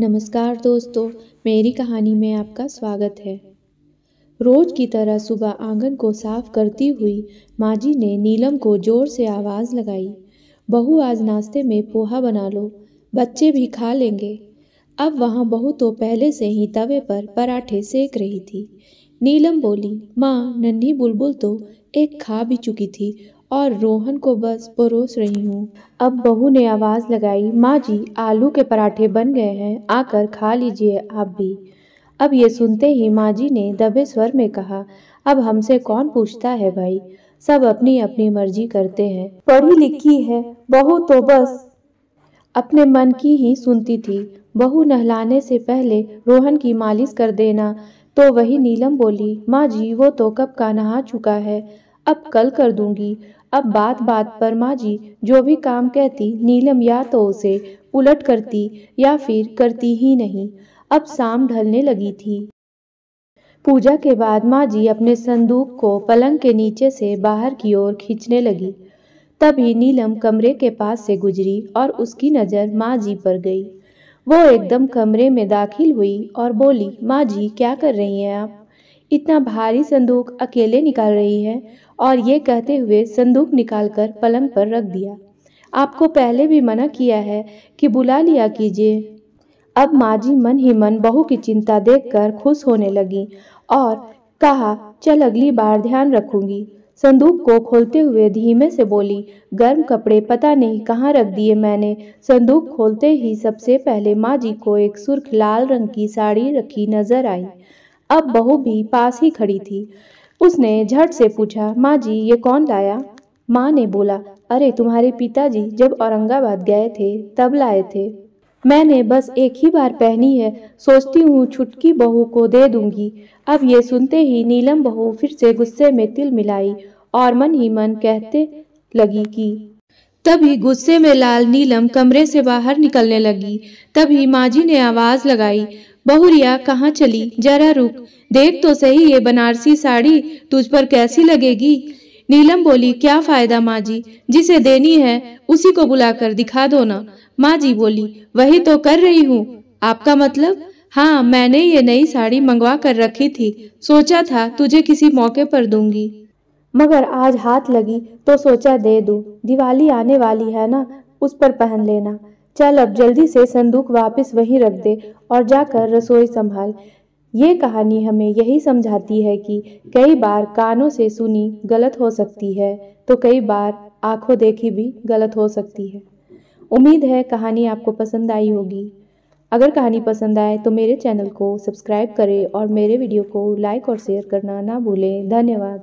नमस्कार दोस्तों, मेरी कहानी में आपका स्वागत है। रोज की तरह सुबह आंगन को साफ करती हुई माँ जी ने नीलम को जोर से आवाज़ लगाई, बहू आज नाश्ते में पोहा बना लो, बच्चे भी खा लेंगे। अब वहाँ बहू तो पहले से ही तवे पर पराठे सेक रही थी। नीलम बोली, माँ नन्ही बुलबुल तो एक खा भी चुकी थी और रोहन को बस परोस रही हूँ। अब बहू ने आवाज़ लगाई, माँ जी आलू के पराठे बन गए हैं, आकर खा लीजिए आप भी। अब ये सुनते ही माँ जी ने दबे स्वर में कहा, अब हमसे कौन पूछता है भाई, सब अपनी अपनी मर्जी करते हैं। पढ़ी लिखी है बहू तो बस अपने मन की ही सुनती थी। बहू नहलाने से पहले रोहन की मालिश कर देना तो वही नीलम बोली, माँ जी वो तो कब का नहा चुका है, अब कल कर दूंगी। अब बात बात पर माँ जी जो भी काम कहती नीलम या तो उसे उलट करती या फिर करती ही नहीं। अब शाम ढलने लगी थी। पूजा के बाद माँ जी अपने संदूक को पलंग के नीचे से बाहर की ओर खींचने लगी। तभी नीलम कमरे के पास से गुजरी और उसकी नज़र माँ जी पर गई। वो एकदम कमरे में दाखिल हुई और बोली, माँ जी क्या कर रही हैं आप? इतना भारी संदूक अकेले निकाल रही हैं? और ये कहते हुए संदूक निकालकर पलंग पर रख दिया। आपको पहले भी मना किया है कि बुला लिया कीजिए। अब माँ जी मन ही मन बहू की चिंता देखकर खुश होने लगी और कहा, चल अगली बार ध्यान रखूंगी। संदूक को खोलते हुए धीमे से बोली, गर्म कपड़े पता नहीं कहाँ रख दिए मैंने। संदूक खोलते ही सबसे पहले माँ जी को एक सुर्ख लाल रंग की साड़ी रखी नजर आई। अब बहू भी पास ही खड़ी थी। उसने झट से पूछा, माँ जी ये कौन लाया? माँ ने बोला, अरे तुम्हारे पिताजी जब औरंगाबाद गए थे तब लाए थे। मैंने बस एक ही बार पहनी है, सोचती हूँ छुटकी बहू को दे दूंगी। अब ये सुनते ही नीलम बहू फिर से गुस्से में तिल मिलाई और मन ही मन कहते लगी कि तभी गुस्से में लाल नीलम कमरे से बाहर निकलने लगी। तभी माँ जी ने आवाज लगाई, बहुरिया कहाँ चली, जरा रुक, देख तो सही ये बनारसी साड़ी तुझ पर कैसी लगेगी। नीलम बोली, क्या फायदा माँ जी, जिसे देनी है उसी को बुलाकर दिखा दो ना। माँ जी बोली, वही तो कर रही हूँ। आपका मतलब? हाँ, मैंने ये नई साड़ी मंगवा कर रखी थी, सोचा था तुझे किसी मौके पर दूंगी, मगर आज हाथ लगी तो सोचा दे दूं। दिवाली आने वाली है ना, उस पर पहन लेना। चल अब जल्दी से संदूक वापस वहीं रख दे और जाकर रसोई संभाल। ये कहानी हमें यही समझाती है कि कई बार कानों से सुनी गलत हो सकती है तो कई बार आंखों देखी भी गलत हो सकती है। उम्मीद है कहानी आपको पसंद आई होगी। अगर कहानी पसंद आए तो मेरे चैनल को सब्सक्राइब करें और मेरे वीडियो को लाइक और शेयर करना ना भूलें। धन्यवाद।